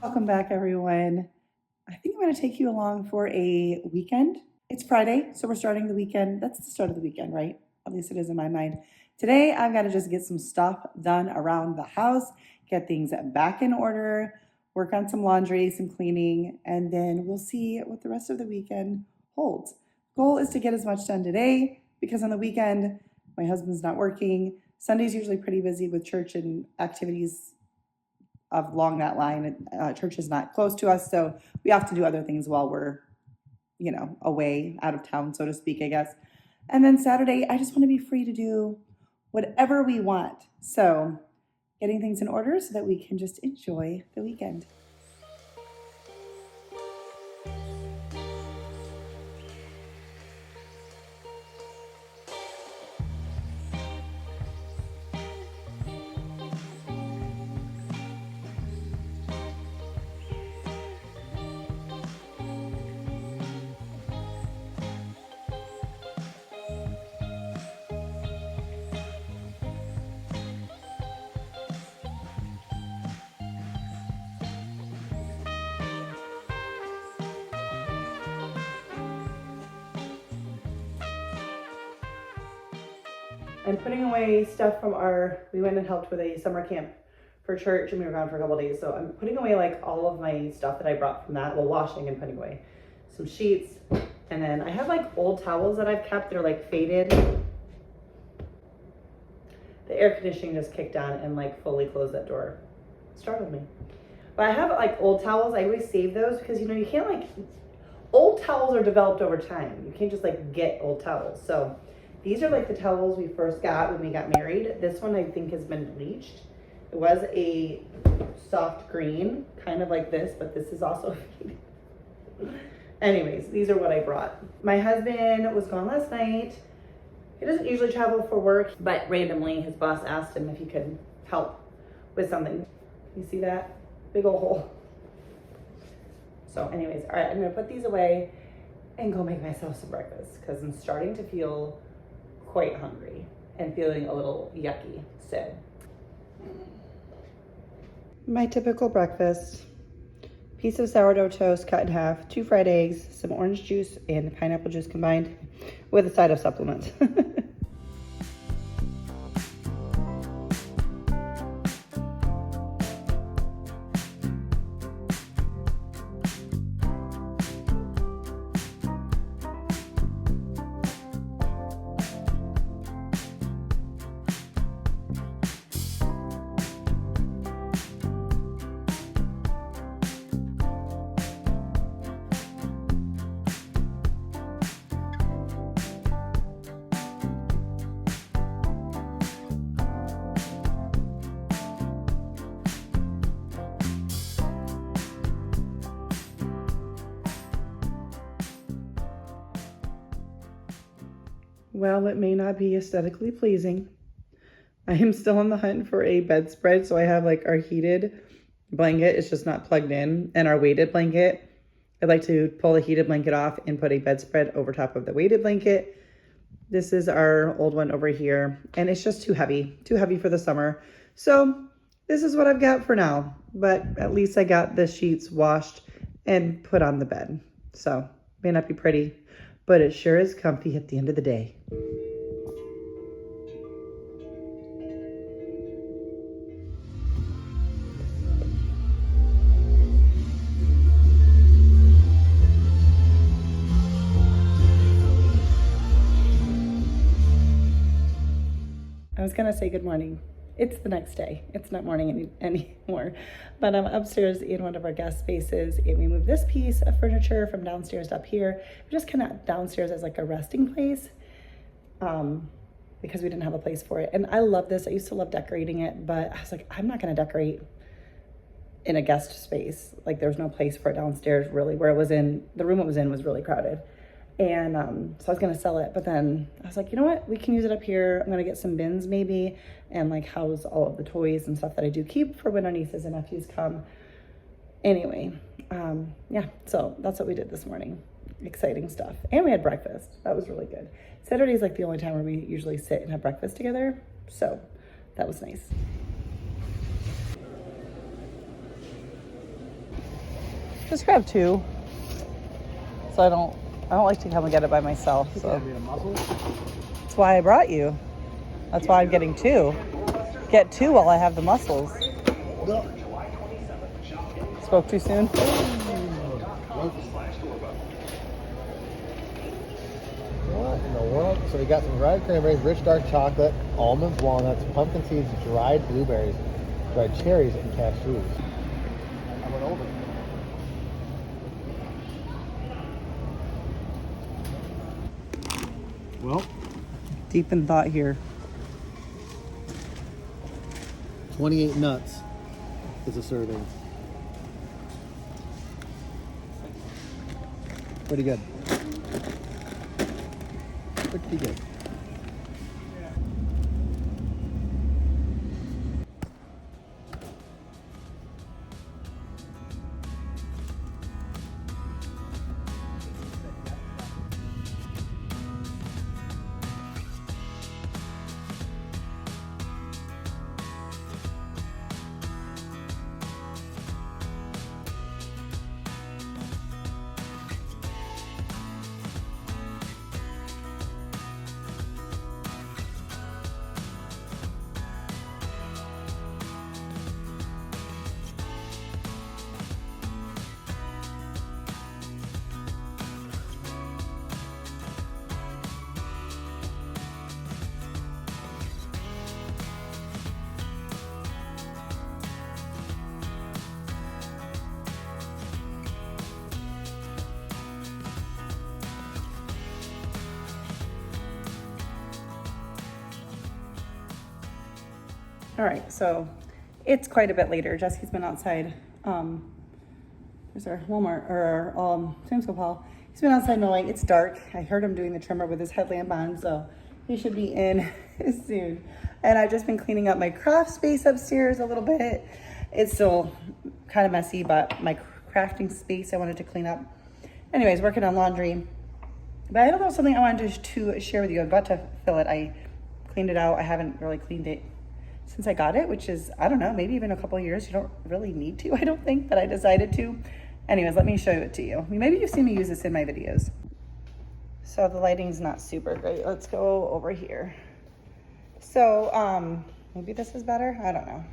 Welcome back, everyone. I think I'm going to take you along for a weekend. It's Friday, so we're starting the weekend. That's the start of the weekend, right? At least it is in my mind. Today, I've got to just get some stuff done around the house, get things back in order, work on some laundry, some cleaning, and then we'll see what the rest of the weekend holds. Goal is to get as much done today because on the weekend, my husband's not working. Sunday's usually pretty busy with church and activities along that line. Church is not close to us, so we have to do other things while we're, away, out of town, so to speak, I guess. And then Saturday, I just want to be free to do whatever we want. So getting things in order so that we can just enjoy the weekend. I'm putting away stuff from we went and helped with a summer camp for church and we were gone for a couple days. So I'm putting away like all of my stuff that I brought from that, washing and putting away some sheets. And then I have like old towels that I've kept. They're like faded. The air conditioning just kicked on and like fully closed that door. Startled me. But I have like old towels. I always save those because you can't old towels are developed over time. You can't just like get old towels. So these are like the towels we first got when we got married. This one I think has been bleached. It was a soft green, kind of like this, but this is also anyways, these are what I brought. My husband was gone last night. He doesn't usually travel for work, but randomly his boss asked him if he could help with something. You see that? Big old hole. So anyways, all right, I'm gonna put these away and go make myself some breakfast because I'm starting to feel quite hungry and feeling a little yucky. So my typical breakfast: piece of sourdough toast cut in half, 2 fried eggs, some orange juice and pineapple juice combined with a side of supplements. Well, it may not be aesthetically pleasing. I am still on the hunt for a bedspread, so I have like our heated blanket, it's just not plugged in, and our weighted blanket. I'd like to pull the heated blanket off and put a bedspread over top of the weighted blanket. This is our old one over here, and it's just too heavy for the summer. So this is what I've got for now, but at least I got the sheets washed and put on the bed. So may not be pretty, but it sure is comfy at the end of the day. I was gonna say good morning. It's the next day. It's not morning anymore. But I'm upstairs in one of our guest spaces and we moved this piece of furniture from downstairs to up here. We just kind of downstairs as like a resting place because we didn't have a place for it. And I love this. I used to love decorating it, but I was like, I'm not gonna decorate in a guest space. Like there's no place for it downstairs really. Where it was in, the room it was in was really crowded. And so I was gonna sell it, but then I was like, you know what? We can use it up here. I'm gonna get some bins maybe and like house all of the toys and stuff that I do keep for when our nieces and nephews come. Anyway, yeah, so that's what we did this morning. Exciting stuff. And we had breakfast. That was really good. Saturday's like the only time where we usually sit and have breakfast together. So that was nice. Just grab 2. So I don't like to come and get it by myself. So that's why I brought you. That's why I'm getting 2. Get 2 while I have the mussels. Spoke too soon. What in the world? So we got some dried cranberries, rich dark chocolate, almonds, walnuts, pumpkin seeds, dried blueberries, dried cherries, and cashews. I went over. Well, Deep in thought here. 28 nuts is a serving. Pretty good. Pretty good. All right, so it's quite a bit later. Jesse's been outside. There's our Walmart or our Sam's Club haul. He's been outside mowing. It's dark. I heard him doing the trimmer with his headlamp on, so he should be in soon. And I've just been cleaning up my craft space upstairs a little bit. It's still kind of messy, but my crafting space I wanted to clean up. Anyways, working on laundry. But I don't know, something I wanted to share with you. I'm about to fill it. I cleaned it out. I haven't really cleaned it since I got it, which is, I don't know, maybe even a couple of years. You don't really need to, I don't think, but I decided to. Anyways, let me show it to you. Maybe you've seen me use this in my videos. So the lighting's not super great. Let's go over here. So maybe this is better. I don't know.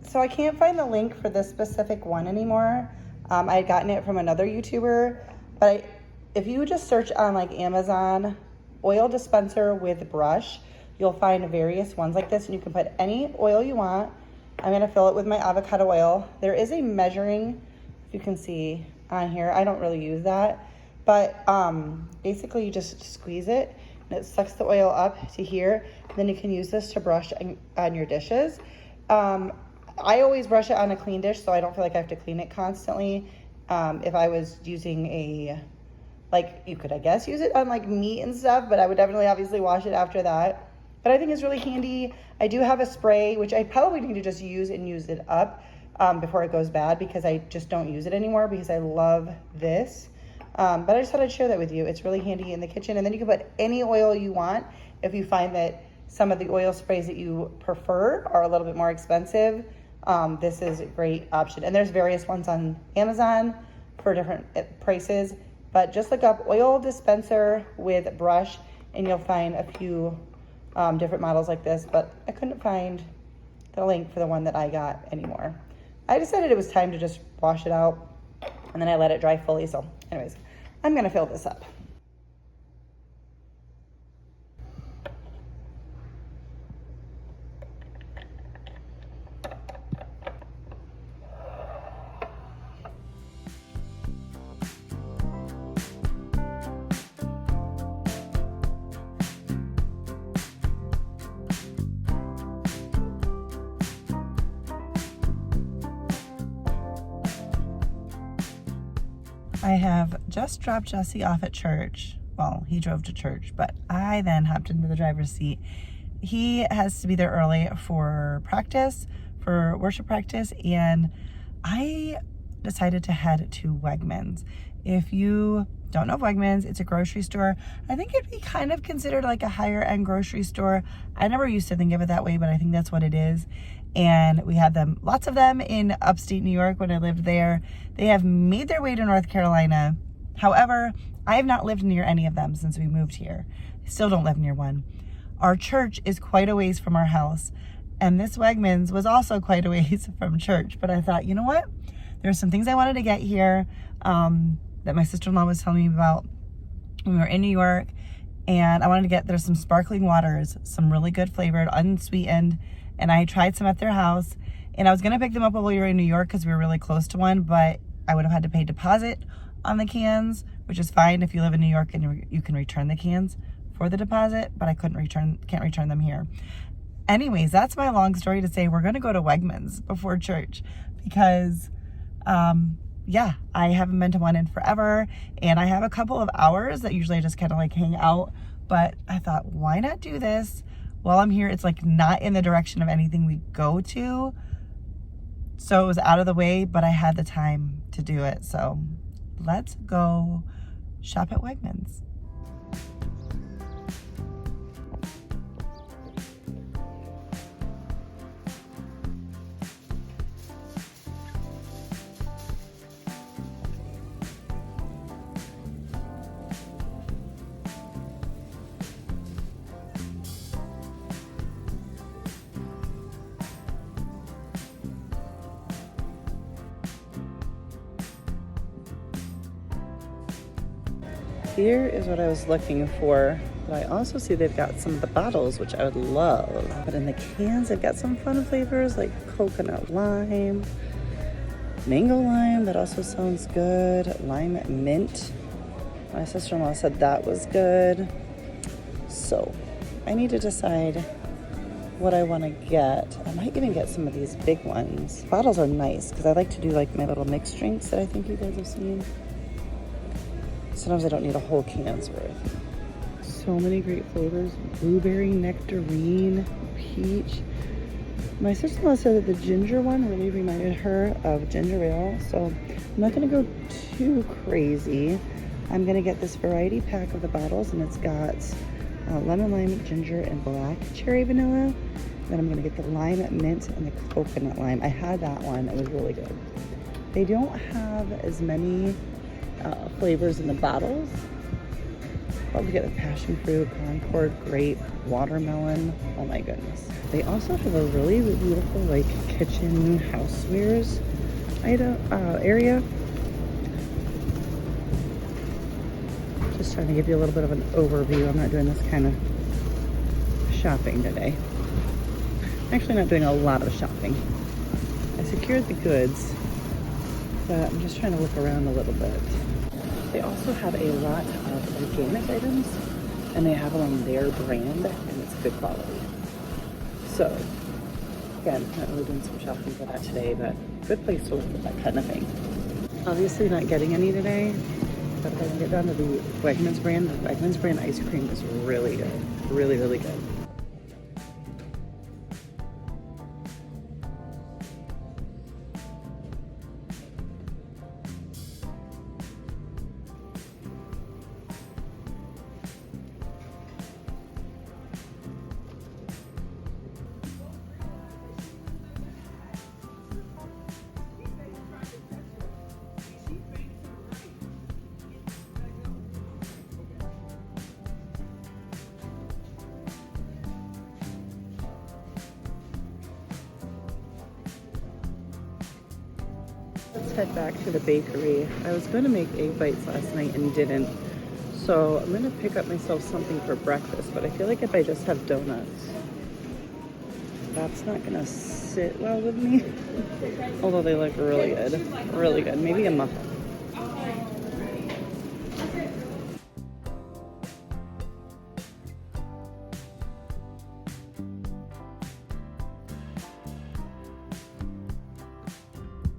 So I can't find the link for this specific one anymore. I had gotten it from another YouTuber, but if you just search on like Amazon, oil dispenser with brush, you'll find various ones like this, and you can put any oil you want. I'm gonna fill it with my avocado oil. There is a measuring, if you can see on here. I don't really use that, but basically you just squeeze it and it sucks the oil up to here. And then you can use this to brush on your dishes. I always brush it on a clean dish, so I don't feel like I have to clean it constantly. If I was using a, like, you could, I guess, use it on like meat and stuff, but I would definitely obviously wash it after that. But I think it's really handy. I do have a spray, which I probably need to just use it up before it goes bad, because I just don't use it anymore because I love this. But I just thought I'd share that with you. It's really handy in the kitchen. And then you can put any oil you want. If you find that some of the oil sprays that you prefer are a little bit more expensive, this is a great option. And there's various ones on Amazon for different prices. But just look up oil dispenser with brush and you'll find a few different models like this, but I couldn't find the link for the one that I got anymore. I decided it was time to just wash it out, and then I let it dry fully. So anyways, I'm gonna fill this up. I have just dropped Jesse off at church. Well, he drove to church, but I then hopped into the driver's seat. He has to be there early for practice, for worship practice, and I decided to head to Wegmans. If you don't know of Wegmans. It's a grocery store. I think it'd be kind of considered like a higher end grocery store. I never used to think of it that way, but I think that's what it is. And we had them, lots of them in upstate New York when I lived there. They have made their way to North Carolina. However, I have not lived near any of them since we moved here. I still don't live near one. Our church is quite a ways from our house. And this Wegmans was also quite a ways from church. But I thought, you know what? There's some things I wanted to get here that my sister-in-law was telling me about when we were in New York. And I wanted to get, there's some sparkling waters, some really good flavored, unsweetened. And I tried some at their house. And I was going to pick them up while we were in New York because we were really close to one. But I would have had to pay deposit on the cans, which is fine if you live in New York and you can return the cans for the deposit. But I can't return them here. Anyways, that's my long story to say we're going to go to Wegmans before church because, yeah, I haven't been to one in forever. And I have a couple of hours that usually I just kind of like hang out. But I thought, why not do this while I'm here? It's like not in the direction of anything we go to. So it was out of the way, but I had the time to do it. So let's go shop at Wegmans. Here is what I was looking for, but I also see they've got some of the bottles, which I would love. But in the cans, they've got some fun flavors like coconut lime, mango lime, that also sounds good, lime mint. My sister-in-law said that was good. So I need to decide what I want to get. I might even get some of these big ones. Bottles are nice because I like to do like my little mixed drinks that I think you guys have seen. Sometimes I don't need a whole can's worth. So many great flavors. Blueberry, nectarine, peach. My sister-in-law said that the ginger one really reminded her of ginger ale. So I'm not gonna go too crazy. I'm gonna get this variety pack of the bottles and it's got lemon, lime, ginger, and black cherry vanilla. Then I'm gonna get the lime mint and the coconut lime. I had that one, it was really good. They don't have as many flavors in the bottles. Love to get the passion fruit, Concord, grape, watermelon. Oh my goodness. They also have a really beautiful like kitchen housewares area. Just trying to give you a little bit of an overview. I'm not doing this kind of shopping today. I'm actually not doing a lot of shopping. I secured the goods, but I'm just trying to look around a little bit. They also have a lot of organic items, and they have them on their brand, and it's good quality. So, again, not really doing some shopping for that today, but good place to look for that kind of thing. Obviously not getting any today, but if I can get down to the Wegmans brand, the Wegmans brand ice cream is really good. Really, really good. Let's head back to the bakery. I was going to make egg bites last night and didn't. So I'm going to pick up myself something for breakfast, but I feel like if I just have donuts, that's not going to sit well with me. Although they look really good. Really good. Maybe a muffin.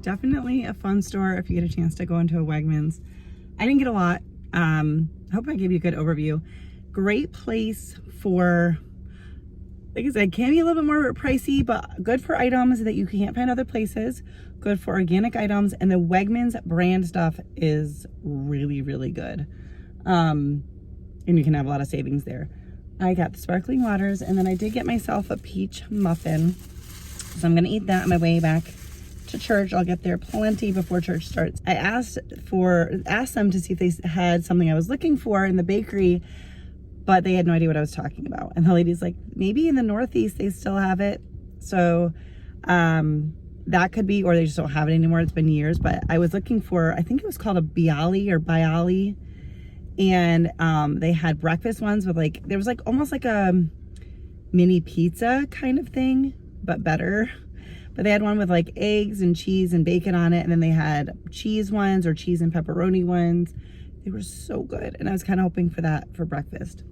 Definitely a fun store if you get a chance to go into a Wegmans. I didn't get a lot. I hope I gave you a good overview. Great place for like I said, can be a little bit more pricey, but good for items that you can't find other places. Good for organic items, and the Wegmans brand stuff is really, really good. And you can have a lot of savings there. I got the sparkling waters, and then I did get myself a peach muffin. So I'm gonna eat that on my way back to church. I'll get there plenty before church starts. I asked them to see if they had something I was looking for in the bakery, but they had no idea what I was talking about. And the lady's like, maybe in the Northeast they still have it. So that could be, or they just don't have it anymore. It's been years, but I was looking for, I think it was called a Bialy or Bialy. And they had breakfast ones with like, there was like almost like a mini pizza kind of thing, but better. But they had one with like eggs and cheese and bacon on it. And then they had cheese ones or cheese and pepperoni ones. They were so good. And I was kind of hoping for that for breakfast,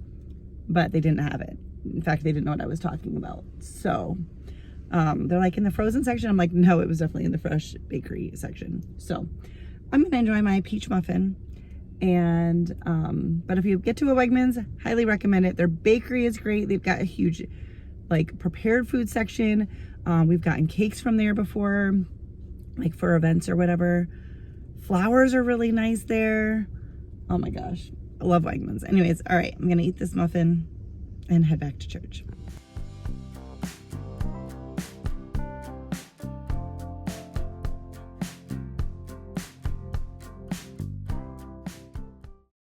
but they didn't have it. In fact, they didn't know what I was talking about. So they're like in the frozen section. I'm like, no, it was definitely in the fresh bakery section. So I'm gonna enjoy my peach muffin. And but if you get to a Wegmans, highly recommend it. Their bakery is great. They've got a huge like prepared food section. We've gotten cakes from there before, like for events or whatever. Flowers are really nice there. Oh my gosh, I love Wegmans. Anyways, all right, I'm gonna eat this muffin and head back to church.